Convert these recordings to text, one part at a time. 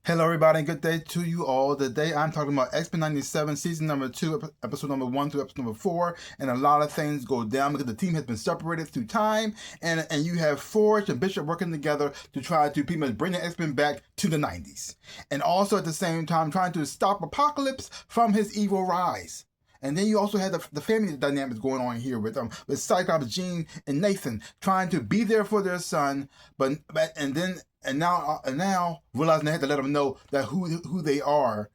Hello, everybody, and good day to you all. Today, I'm talking about X-Men '97, season number 2, episode number 1 through episode number 4, and a lot of things go down because the team has been separated through time, and you have Forge and Bishop working together to try to pretty much bring the X-Men back to the '90s, and also at the same time trying to stop Apocalypse from his evil rise. And then you also had the family dynamics going on here with Cyclops, Jean, and Nathan trying to be there for their son, and now realizing they had to let them know that who they are.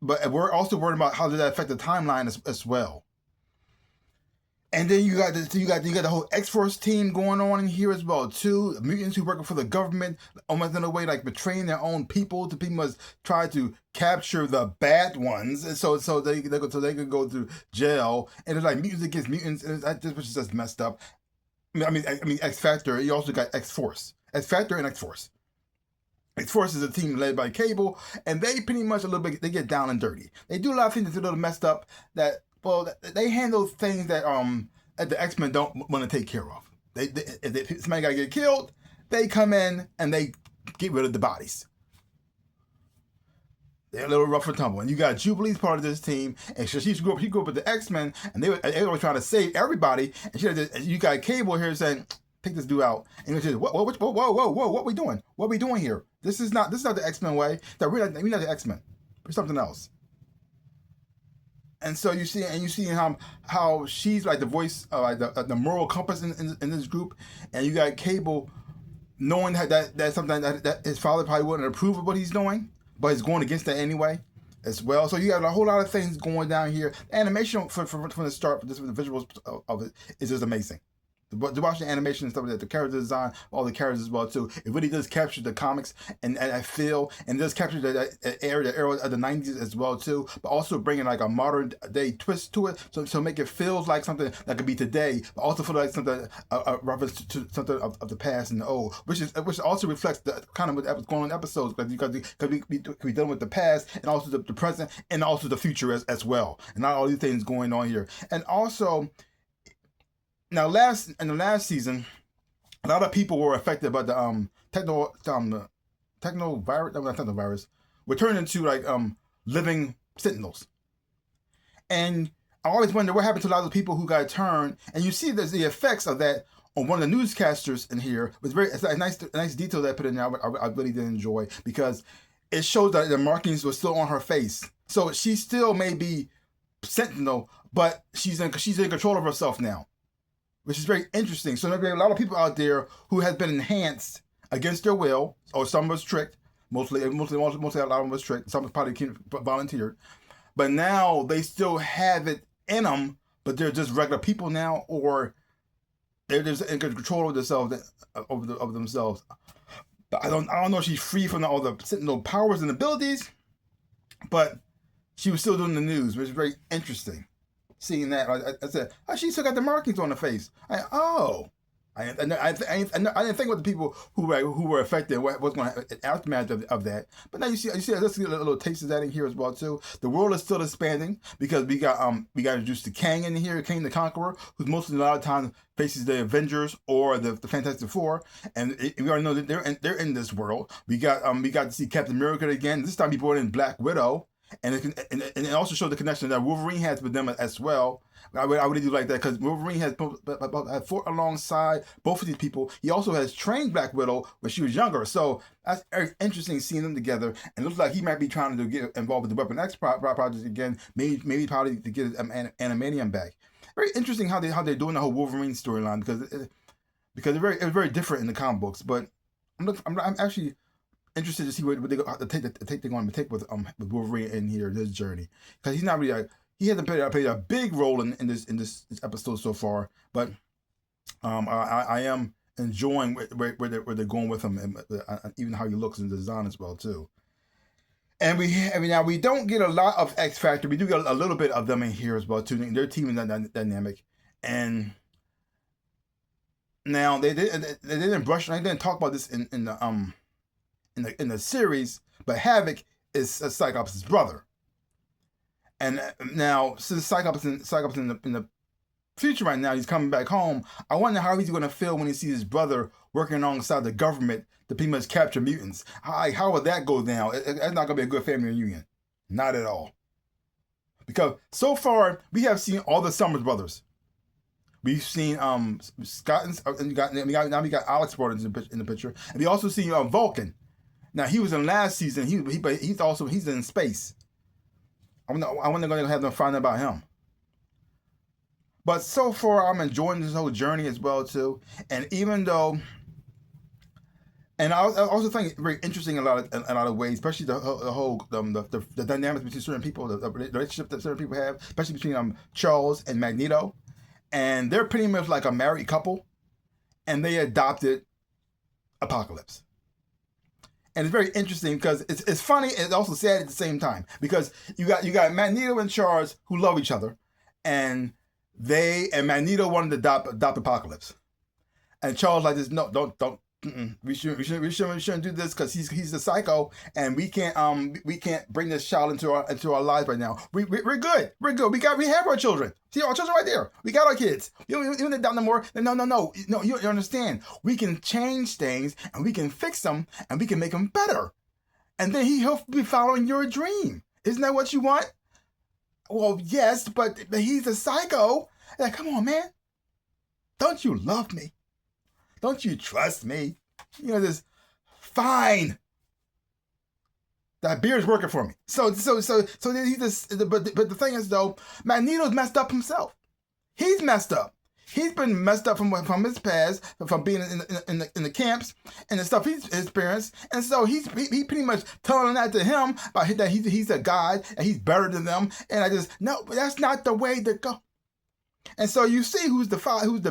But we're also worried about how does that affect the timeline as well. And then you got the whole X-Force team going on in here as well too. Mutants who working for the government, almost in a way like betraying their own people to pretty much try to capture the bad ones, and so they could go to jail. And it's like mutants against mutants, and which is just messed up. I mean X Factor. You also got X Force, X Factor, and X Force. X Force is a team led by Cable, and they pretty much they get down and dirty. They do a lot of things that's a little messed up. They handle things that the X-Men don't want to take care of. If somebody got to get killed, they come in and they get rid of the bodies. They're a little rough and tumble. And you got Jubilee's part of this team, and she grew up with the X-Men, and they were trying to save everybody. And you got Cable here saying, "Take this dude out." And he says, "Whoa, what we doing? What we doing here? This is not the X-Men way. That we're not the X-Men. We're something else." And so you see how she's like the voice, like the moral compass in this group, and you got Cable knowing that's something that his father probably wouldn't approve of what he's doing, but he's going against that anyway, as well. So you got a whole lot of things going down here. The animation from the start, just the visuals of it is just amazing. To watch the animation and stuff like that, the character design, all the characters as well too. It really does capture the comics and I feel, and it does capture the era of the '90s as well too. But also bringing like a modern day twist to it, so make it feels like something that could be today, but also feel like something a reference to something of the past and the old, which also reflects the kind of what's going on in episodes because we dealing with the past and also the present and also the future as well, and not all these things going on here, and also. Now, in the last season, a lot of people were affected by the technovirus, were turned into like living sentinels, and I always wonder what happened to a lot of the people who got turned. And you see the effects of that on one of the newscasters in here. It's a nice detail that I put in there. I really did enjoy because it shows that the markings were still on her face, so she still may be sentinel, but she's in control of herself now, which is very interesting. So there are a lot of people out there who have been enhanced against their will, or some was tricked. Mostly a lot of them was tricked. Some probably volunteered, but now they still have it in them, but they're just regular people now, or they're just in control of themselves, of themselves. But I don't know if she's free from all the sentinel powers and abilities, but she was still doing the news, which is very interesting. Seeing that, I said, "Oh, she still got the markings on the face." I didn't think about the people who were affected, what was going to aftermath of that. But now you see, let's get a little taste of that in here as well too. The world is still expanding because we got introduced to Kang in here, Kang the Conqueror, who's mostly a lot of times faces the Avengers or the Fantastic Four, and we already know that they're in this world. We got to see Captain America again. This time he brought in Black Widow. And it also showed the connection that Wolverine has with them as well. I really do like that because Wolverine has fought alongside both of these people. He also has trained Black Widow when she was younger. So that's very interesting seeing them together. And it looks like he might be trying to get involved with the Weapon X project again. Maybe probably to get his Animanium back. Very interesting how they're doing the whole Wolverine storyline because it's very different in the comic books. But I'm actually interested to see what they they're going to take with Wolverine in here, this journey, because he's not really he hasn't played a big role in this episode so far, but I am enjoying where they're going with him, and even how he looks in the design as well too. And now we don't get a lot of X Factor. We do get a little bit of them in here as well too. Their team is dynamic, and now they didn't talk about this in the series, but Havoc is Cyclops' brother, and now since Cyclops in the future right now. He's coming back home. I wonder how he's going to feel when he sees his brother working alongside the government to pretty much capture mutants. How would that go down? That's not going to be a good family reunion. Not at all. Because so far, we have seen all the Summers brothers. We've seen Scott and now we got Alex brought in the picture, and we also see Vulcan. Now he was in last season. He's in space. I wonder going to have them find out about him. But so far, I'm enjoying this whole journey as well too. And even though, and I also think it's very interesting in a lot of ways, especially the dynamics between certain people, the relationship that certain people have, especially between Charles and Magneto. And they're pretty much like a married couple, and they adopted Apocalypse. And it's very interesting because it's funny and it's also sad at the same time, because you got Magneto and Charles who love each other, and Magneto wanted to adopt Apocalypse, and Charles like this, no, don't. We shouldn't do this because he's a psycho, and we can't bring this child into our lives right now. We're good. We have our children. See our children right there. We got our kids. You don't adopt no more. No. You understand? We can change things and we can fix them and we can make them better. And then he'll be following your dream. Isn't that what you want? Well, yes, but he's a psycho. Like, come on, man. Don't you love me? Don't you trust me? This fine. That beer is working for me. So then he just. But the thing is though, Magneto's messed up himself. He's messed up. He's been messed up from his past, from being in the camps and the stuff he's experienced, and so he pretty much telling that to him about that he's a god and he's better than them. And no, that's not the way to go. And so you see who's the father, who's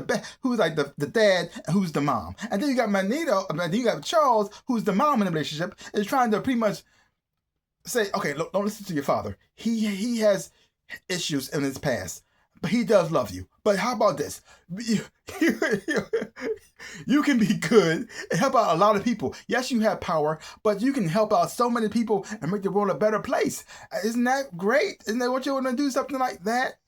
like the dad, and who's the mom. And then you got Magneto, and then you got Charles, who's the mom in the relationship, is trying to pretty much say, okay, look, don't listen to your father. He has issues in his past, but he does love you. But how about this? You can be good and help out a lot of people. Yes, you have power, but you can help out so many people and make the world a better place. Isn't that great? Isn't that what you want to do, something like that?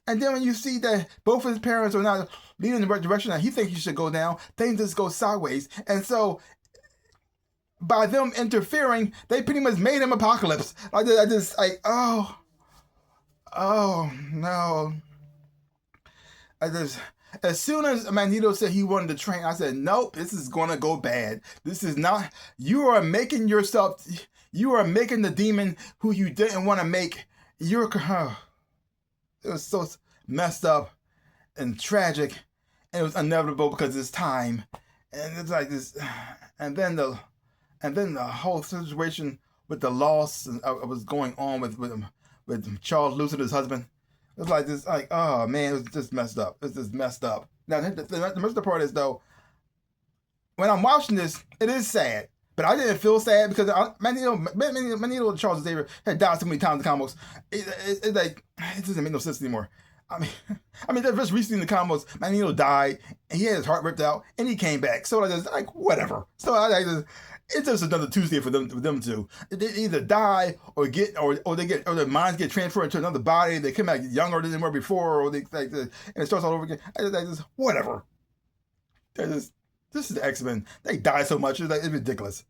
And then when you see that both of his parents are not leading in the right direction that he thinks he should go down, things just go sideways. And so by them interfering, they pretty much made him Apocalypse. Oh no. As soon as Magneto said he wanted to train, I said, nope, this is going to go bad. This is not, you are making the demon who you didn't want to make. It was so messed up and tragic, and it was inevitable because it's time. And it's like this, and then the whole situation with the loss was going on with Charles losing his husband. It was like this, like, oh man, it was just messed up. It's just messed up. Now the most part is though, when I'm watching this, it is sad. But I didn't feel sad because Magneto and Charles Xavier had died so many times in the comics. It doesn't make no sense anymore. I mean, just recently in the comics, Magneto died, and he had his heart ripped out, and he came back. So I just whatever. So it's just another Tuesday for them to. They either die or their minds get transferred into another body. They come back younger than they were before, or and it starts all over again. Whatever. This is the X-Men. They die so much. It's ridiculous.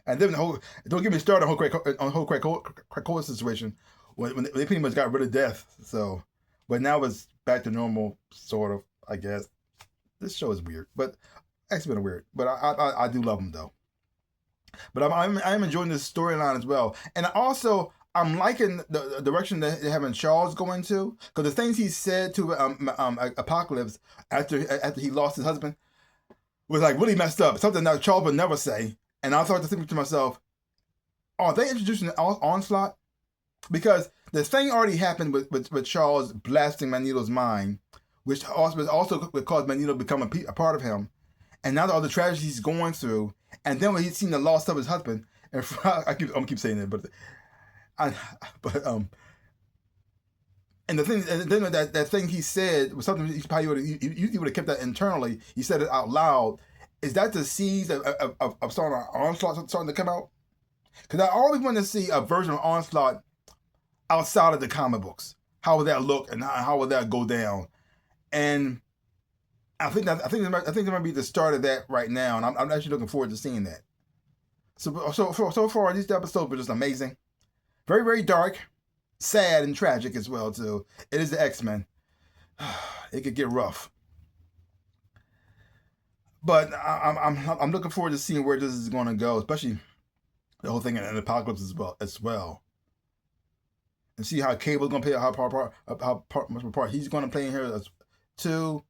And then don't get me started on the whole Krakoa situation when they pretty much got rid of Death. So, but now it's back to normal, sort of, I guess. This show is weird, but X-Men are weird. But I do love them though. But I'm enjoying this storyline as well, and also I'm liking the direction that they're having Charles going to, because the things he said to Apocalypse after he lost his husband was like really messed up. Something that Charles would never say. And I started thinking to myself, are they introducing an onslaught? Because the thing already happened with Charles blasting Magneto's mind, which also would cause Magneto to become a part of him. And now all the tragedies he's going through, and then when he's seen the loss of his husband, and I'm keep saying it, and the thing, and then that thing he said was something he probably would have kept that internally. He said it out loud. Is that the seeds of starting an onslaught starting to come out? Because I always want to see a version of Onslaught outside of the comic books. how would that look and how would that go down? And I think that might be the start of that right now, and I'm actually looking forward to seeing that. So far, these episodes were just amazing, very very dark, sad, and tragic as well too. It is the X-Men. It could get rough, but I'm looking forward to seeing where this is going to go, especially the whole thing in the apocalypse as well, and see how Cable's going to play how much of a part he's going to play in here too.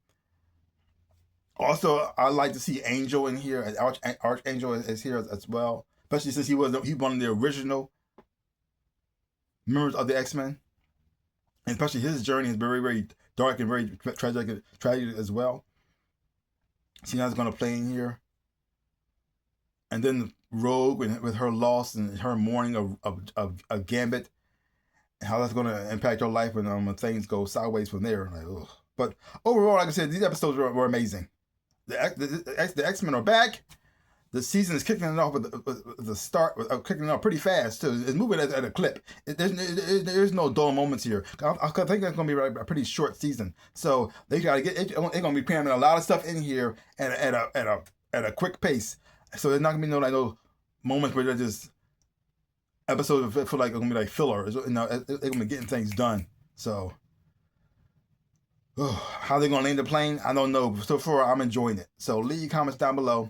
Also, I like to see Angel in here, as Archangel is here as well, especially since he one of the original members of the X-Men, and especially his journey is very very dark and very tragic as well. See how it's going to play in here, and then Rogue with her loss and her mourning of Gambit, and how that's going to impact her life when things go sideways from there. Like, ugh. But overall, like I said, these episodes were amazing. The X-Men are back. The season is kicking it off with the start, kicking it off pretty fast too. It's moving at a clip. There's no dull moments here. I think it's going to be a pretty short season, so they got to get. They're going to be cramming a lot of stuff in here at a quick pace. So there's not going to be no moments where they're just episodes that feel like they're going to be like filler. They're going to be getting things done. So. How they're going to land the plane, I don't know. So far, I'm enjoying it. So leave your comments down below.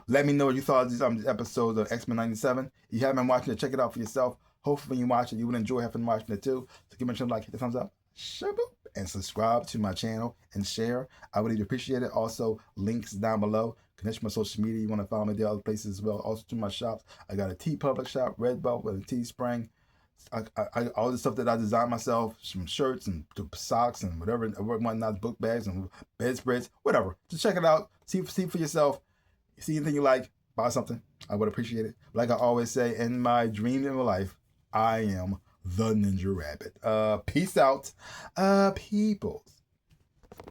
Let me know what you thought of these episodes of X-Men 97. If you haven't been watching it, check it out for yourself. Hopefully when you watch it, you will enjoy having watching it too. So give me a channel, like, hit the thumbs up, and subscribe to my channel and share. I would really appreciate it. Also, links down below. Connect to my social media. You want to follow me there, other places as well. Also to my shops. I got a TeePublic shop, Redbubble, and Teespring. All the stuff that I designed myself, some shirts and socks and whatnot, book bags and bedspreads, whatever. Just check it out. See for yourself. See anything you like, buy something. I would appreciate it. Like I always say, in my dream in my life, I am the Ninja Rabbit. Peace out, peoples.